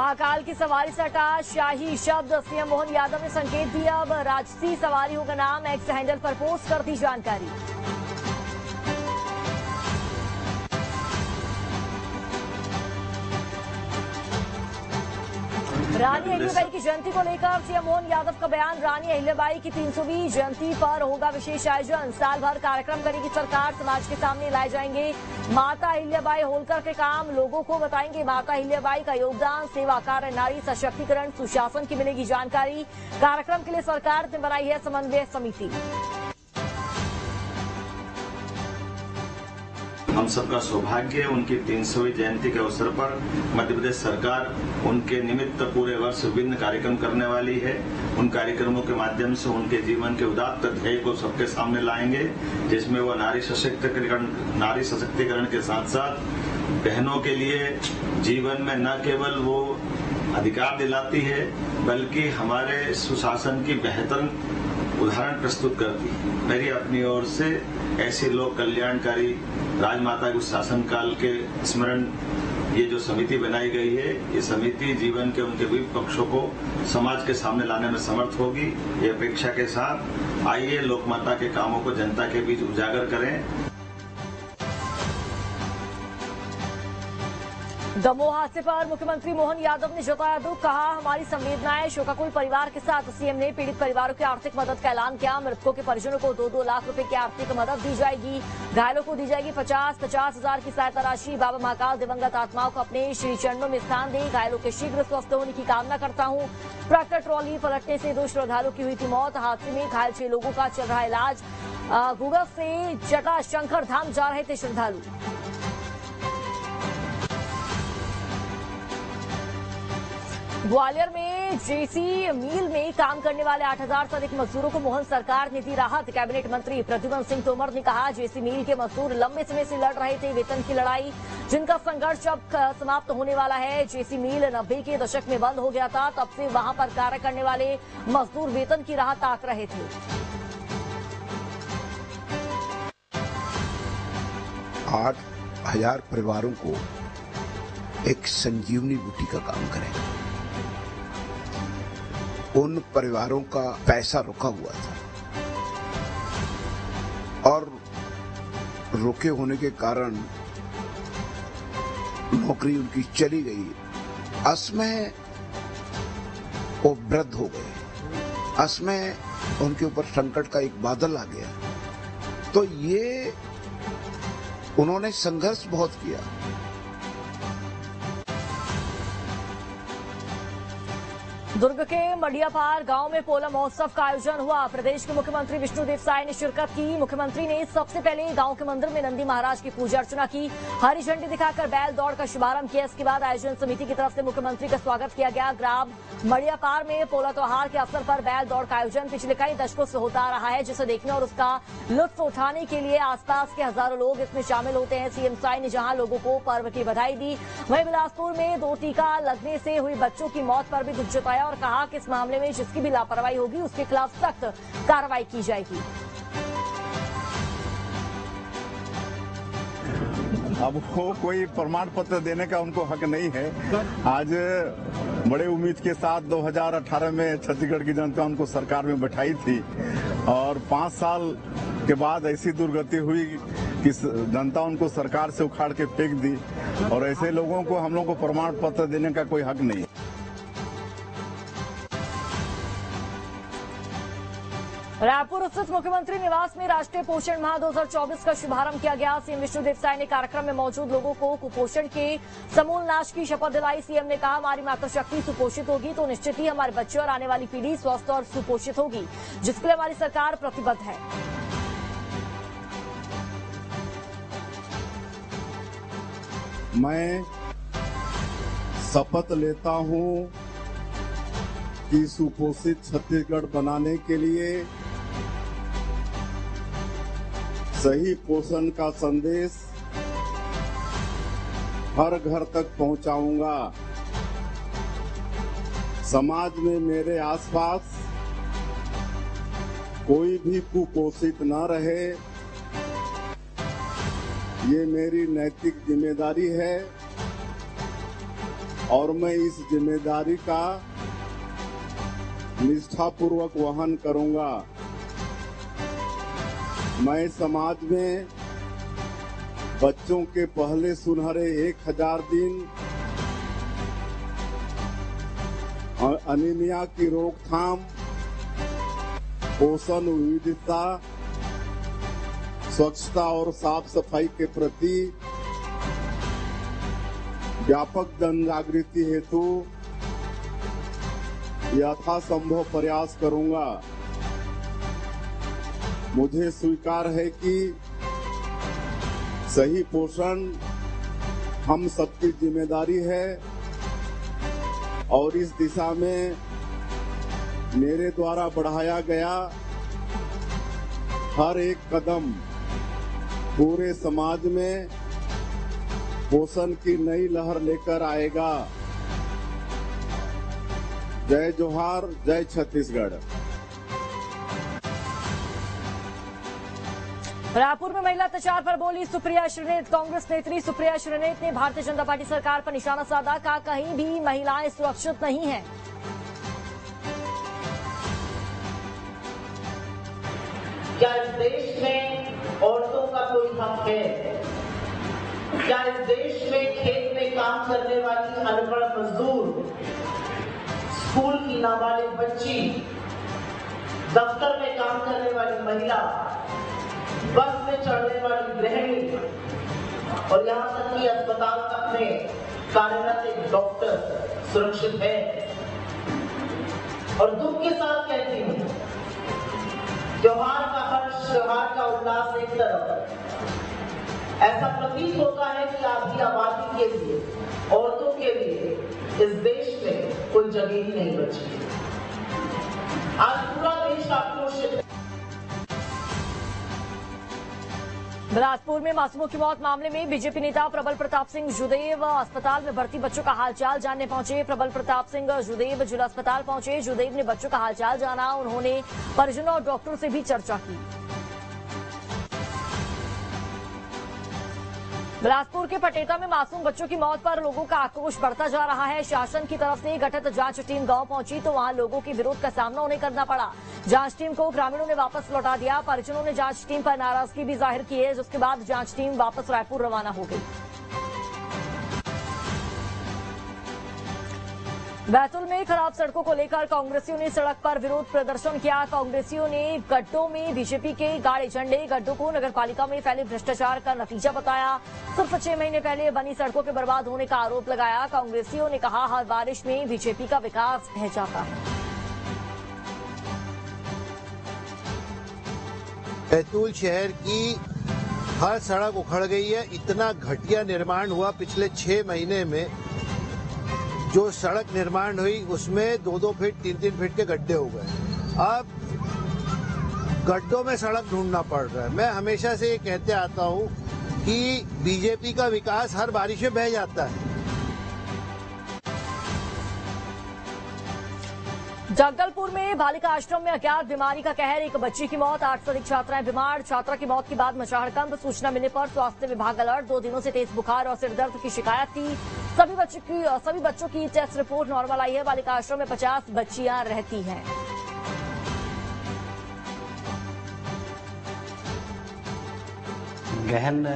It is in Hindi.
महाकाल की सवारी से हटा शाही शब्द, सीएम मोहन यादव ने संकेत दिया। अब राजसी सवारी होगा नाम, एक्स हैंडल पर पोस्ट कर दी जानकारी। रानी अहिल्याबाई की जयंती को लेकर सीएम मोहन यादव का बयान। रानी अहिल्याबाई की 300वीं जयंती पर होगा विशेष आयोजन। साल भर कार्यक्रम करेगी सरकार, समाज के सामने लाए जाएंगे माता अहिल्याबाई होलकर के काम, लोगों को बताएंगे माता अहिल्याबाई का योगदान, सेवा कार्य, नारी सशक्तिकरण, सुशासन की मिलेगी जानकारी। कार्यक्रम के लिए सरकार ने बनाई है समन्वय समिति। हम सबका सौभाग्य है, उनकी 300वीं जयंती के अवसर पर मध्य प्रदेश सरकार उनके निमित्त पूरे वर्ष विभिन्न कार्यक्रम करने वाली है। उन कार्यक्रमों के माध्यम से उनके जीवन के उदात्त ध्येय को सबके सामने लाएंगे, जिसमें वो नारी सशक्तिकरण के साथ साथ बहनों के लिए जीवन में न केवल वो अधिकार दिलाती है, बल्कि हमारे सुशासन की बेहतर उदाहरण प्रस्तुत करती है। मेरी अपनी ओर से ऐसी लोक कल्याणकारी राजमाता के शासनकाल के स्मरण ये जो समिति बनाई गई है, ये समिति जीवन के उनके विविध पक्षों को समाज के सामने लाने में समर्थ होगी। ये अपेक्षा के साथ आइए लोकमाता के कामों को जनता के बीच उजागर करें। दमोह हादसे पर मुख्यमंत्री मोहन यादव ने जताया दुख, कहा हमारी संवेदनाएं शोकाकुल परिवार के साथ। सीएम ने पीड़ित परिवारों की आर्थिक मदद का ऐलान किया। मृतकों के परिजनों को 2-2 लाख रुपए की आर्थिक मदद दी जाएगी। घायलों को दी जाएगी 50-50 हजार की सहायता राशि। बाबा महाकाल दिवंगत आत्माओं को अपने श्री चरणों में स्थान दें। घायलों के शीघ्र स्वस्थ होने की कामना करता हूं। ट्रैक्टर ट्रॉली पलटने से 2 श्रद्धालुओं की हुई थी मौत। हादसे में घायल 6 लोगों का चल रहा इलाज। गुगल से जटा शंकर धाम जा रहे थे श्रद्धालु। ग्वालियर में जेसी मील में काम करने वाले 8000 से अधिक मजदूरों को मोहन सरकार ने दी राहत। कैबिनेट मंत्री प्रद्युम्न सिंह तोमर ने कहा, जेसी मील के मजदूर लंबे समय से लड़ रहे थे वेतन की लड़ाई, जिनका संघर्ष अब समाप्त होने वाला है। जेसी मील 90 के दशक में बंद हो गया था, तब से वहां पर कार्य करने वाले मजदूर वेतन की राह ताक रहे थे। 8000 परिवारों को एक संजीवनी बूटी का काम करेगा। उन परिवारों का पैसा रुका हुआ था और रुके होने के कारण नौकरी उनकी चली गई। असमय वो वृद्ध हो गए, असमय उनके ऊपर संकट का एक बादल आ गया। तो ये उन्होंने संघर्ष बहुत किया। दुर्ग के मडियापार गांव में पोला महोत्सव का आयोजन हुआ। प्रदेश के मुख्यमंत्री विष्णुदेव साय ने शिरकत की। मुख्यमंत्री ने सबसे पहले गांव के मंदिर में नंदी महाराज की पूजा अर्चना की, हरी झंडी दिखाकर बैल दौड़ का शुभारंभ किया। इसके बाद आयोजन समिति की तरफ से मुख्यमंत्री का स्वागत किया गया। ग्राम मडियापार में पोला त्योहार के अवसर पर बैल दौड़ का आयोजन पिछले कई दशकों से होता रहा है, जिसे देखने और उसका लुत्फ उठाने के लिए आसपास के हजारों लोग इसमें शामिल होते हैं। सीएम साय ने जहां लोगों को पर्व की बधाई दी, वहीं बिलासपुर में 2 टीका लगने से हुई बच्चों की मौत पर भी दुख जताया और कहा कि इस मामले में जिसकी भी लापरवाही होगी उसके खिलाफ सख्त कार्रवाई की जाएगी। अब वो कोई प्रमाण पत्र देने का उनको हक नहीं है। आज बड़े उम्मीद के साथ 2018 में छत्तीसगढ़ की जनता उनको सरकार में बैठाई थी और 5 साल के बाद ऐसी दुर्गति हुई कि जनता उनको सरकार से उखाड़ के फेंक दी और ऐसे लोगों को हम लोग को प्रमाण पत्र देने का कोई हक नहीं। रायपुर स्थित मुख्यमंत्री निवास में राष्ट्रीय पोषण माह 2024 का शुभारंभ किया गया। सीएम विष्णुदेव साय ने कार्यक्रम में मौजूद लोगों को कुपोषण के समूल नाश की शपथ दिलाई। सीएम ने कहा, हमारी मातृशक्ति सुपोषित होगी तो निश्चित ही हमारे बच्चे और आने वाली पीढ़ी स्वस्थ और सुपोषित होगी, जिसके लिए हमारी सरकार प्रतिबद्ध है। मैं शपथ लेता हूं कि सुपोषित छत्तीसगढ़ बनाने के लिए सही पोषण का संदेश हर घर तक पहुंचाऊंगा। समाज में मेरे आसपास कोई भी कुपोषित न रहे, ये मेरी नैतिक जिम्मेदारी है और मैं इस जिम्मेदारी का निष्ठापूर्वक वहन करूंगा। मैं समाज में बच्चों के पहले सुनहरे 1000 दिन, अनीमिया की रोकथाम, पोषण, विविधता, स्वच्छता और साफ सफाई के प्रति व्यापक जन जागृति हेतु यथासंभव प्रयास करूंगा। मुझे स्वीकार है कि सही पोषण हम सबकी जिम्मेदारी है और इस दिशा में मेरे द्वारा बढ़ाया गया हर एक कदम पूरे समाज में पोषण की नई लहर लेकर आएगा। जय जोहार, जय छत्तीसगढ़। रायपुर में महिला अत्याचार पर बोली सुप्रिया श्रीनेत। कांग्रेस नेत्री सुप्रिया श्रीनेत ने भारतीय जनता पार्टी सरकार पर निशाना साधा। कहा कहीं भी महिलाएं सुरक्षित नहीं हैं। क्या इस देश में औरतों का कोई हक है? क्या इस देश में खेत में काम करने वाली अनपढ़ मजदूर, स्कूल की नाबालिग बच्ची, दफ्तर में काम करने वाली महिला, बस में चढ़ने वाली गृहिणी और यहाँ तक कि अस्पताल तक में कार्यरत एक डॉक्टर सुरक्षित है? और दुख के साथ कहती हूँ, त्योहार का हर्ष, त्योहार का उल्लास एक तरफ, ऐसा प्रतीत होता है कि आधी आबादी के लिए, औरतों के लिए इस देश में कोई जगह ही नहीं बची। आज पूरा देश आक्रोशित है। बिलासपुर में मासूमों की मौत मामले में बीजेपी नेता प्रबल प्रताप सिंह जुदेव अस्पताल में भर्ती बच्चों का हालचाल जानने पहुंचे। प्रबल प्रताप सिंह जुदेव जिला अस्पताल पहुंचे। जुदेव ने बच्चों का हालचाल जाना। उन्होंने परिजनों और डॉक्टरों से भी चर्चा की। बिलासपुर के पटेता में मासूम बच्चों की मौत पर लोगों का आक्रोश बढ़ता जा रहा है। शासन की तरफ से गठित जांच टीम गांव पहुंची तो वहां लोगों के विरोध का सामना उन्हें करना पड़ा। जांच टीम को ग्रामीणों ने वापस लौटा दिया। परिजनों ने जांच टीम पर नाराजगी भी जाहिर की है, जिसके बाद जांच टीम वापस रायपुर रवाना हो गई। बैतूल में खराब सड़कों को लेकर कांग्रेसियों ने सड़क पर विरोध प्रदर्शन किया। कांग्रेसियों ने गड्ढों में बीजेपी के गाड़े झंडे, गड्ढों को नगरपालिका में फैले भ्रष्टाचार का नतीजा बताया। सिर्फ 6 महीने पहले बनी सड़कों के बर्बाद होने का आरोप लगाया। कांग्रेसियों ने कहा हर बारिश में बीजेपी का विकास ढह जाता है। बैतूल शहर की हर सड़क उखड़ गई है। इतना घटिया निर्माण हुआ पिछले 6 महीने में। जो सड़क निर्माण हुई उसमें 2-2 फीट 3-3 फीट के गड्ढे हो गए। अब गड्ढों में सड़क ढूंढना पड़ रहा है। मैं हमेशा से ये कहते आता हूँ कि बीजेपी का विकास हर बारिश में बह जाता है। जगदलपुर में बालिका आश्रम में अज्ञात बीमारी का कहर। एक बच्ची की मौत, 8 से अधिक छात्राएं बीमार। छात्रा की मौत के बाद मचा हड़कंप। सूचना मिलने पर स्वास्थ्य विभाग अलर्ट। 2 दिनों से तेज बुखार और सिरदर्द की शिकायत थी। सभी बच्चों की टेस्ट रिपोर्ट नॉर्मल आई है। बालिका आश्रम में 50 बच्चियां रहती हैं। गहन